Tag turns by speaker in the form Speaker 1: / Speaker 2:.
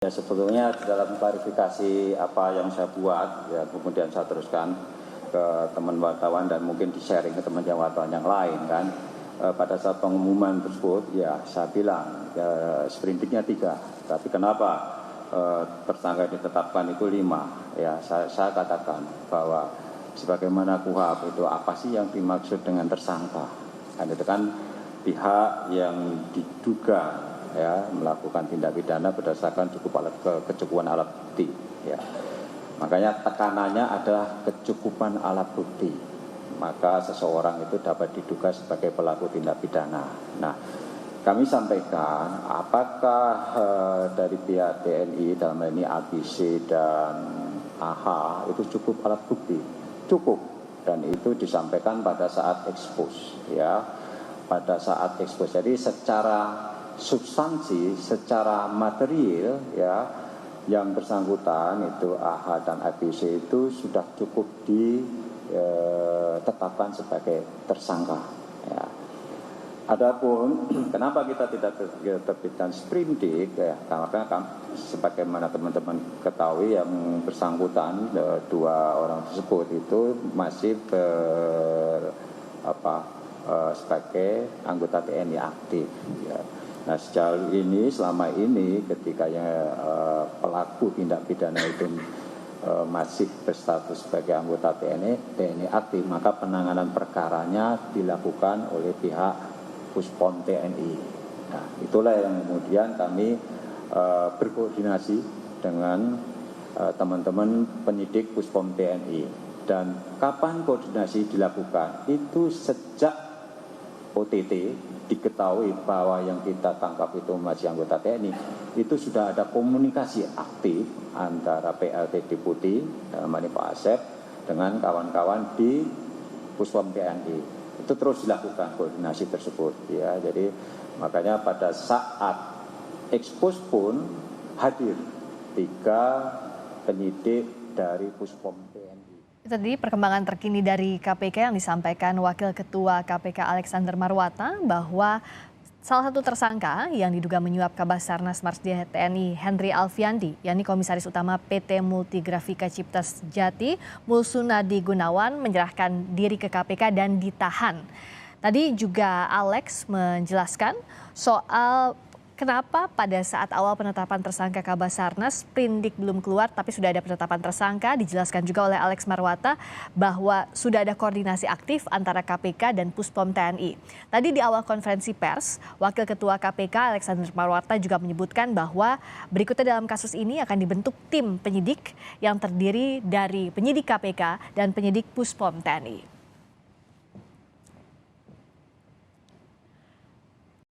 Speaker 1: Ya, sebetulnya dalam klarifikasi apa yang saya buat, ya kemudian saya teruskan ke teman wartawan dan mungkin di-sharing ke teman wartawan yang lain kan. Pada saat pengumuman tersebut, ya saya bilang sprintnya 3, tapi kenapa tersangka ditetapkan itu 5? Ya saya katakan bahwa sebagaimana KUHP itu apa sih yang dimaksud dengan tersangka? Kan itu kan pihak yang diduga ya melakukan tindak pidana berdasarkan kecukupan alat bukti ya. Makanya tekanannya adalah kecukupan alat bukti, maka seseorang itu dapat diduga sebagai pelaku tindak pidana. Nah, kami sampaikan apakah dari pihak TNI dalam hal ini ABC dan AH itu cukup alat bukti? Cukup, dan itu disampaikan pada saat ekspos ya, pada saat ekspos. Jadi secara substansi, secara material ya, yang bersangkutan itu AH dan ABC itu sudah cukup ditetapkan sebagai tersangka ya. Adapun kenapa kita tidak terbitkan sprindik ya, karena sebagaimana teman-teman ketahui yang bersangkutan dua orang tersebut itu masih sebagai anggota TNI aktif ya. Nah, sejauh ini selama ini ketika pelaku tindak pidana itu masih berstatus sebagai anggota TNI aktif, maka penanganan perkaranya dilakukan oleh pihak Puspom TNI. Nah, itulah yang kemudian kami berkoordinasi dengan teman-teman penyidik Puspom TNI. Dan kapan koordinasi dilakukan? Itu sejak OTT diketahui bahwa yang kita tangkap itu masih anggota TNI, itu sudah ada komunikasi aktif antara PLT Deputi dalam hal ini Pak Asep dengan kawan-kawan di Puspom TNI. Itu terus dilakukan koordinasi tersebut ya. Jadi makanya pada saat ekspos pun hadir 3 penyidik dari Puspom TNI.
Speaker 2: Itu tadi perkembangan terkini dari KPK yang disampaikan Wakil Ketua KPK Alexander Marwata bahwa salah satu tersangka yang diduga menyuap Kabasarnas Marsdia TNI Henry Alfiandi, yakni Komisaris Utama PT Multigrafika Cipta Sejati Mulsunadi Gunawan, menyerahkan diri ke KPK dan ditahan. Tadi juga Alex menjelaskan soal kenapa pada saat awal penetapan tersangka Kabasarnas, sprindik belum keluar tapi sudah ada penetapan tersangka. Dijelaskan juga oleh Alex Marwata bahwa sudah ada koordinasi aktif antara KPK dan Puspom TNI. Tadi di awal konferensi pers, Wakil Ketua KPK Alexander Marwata juga menyebutkan bahwa berikutnya dalam kasus ini akan dibentuk tim penyidik yang terdiri dari penyidik KPK dan penyidik Puspom TNI.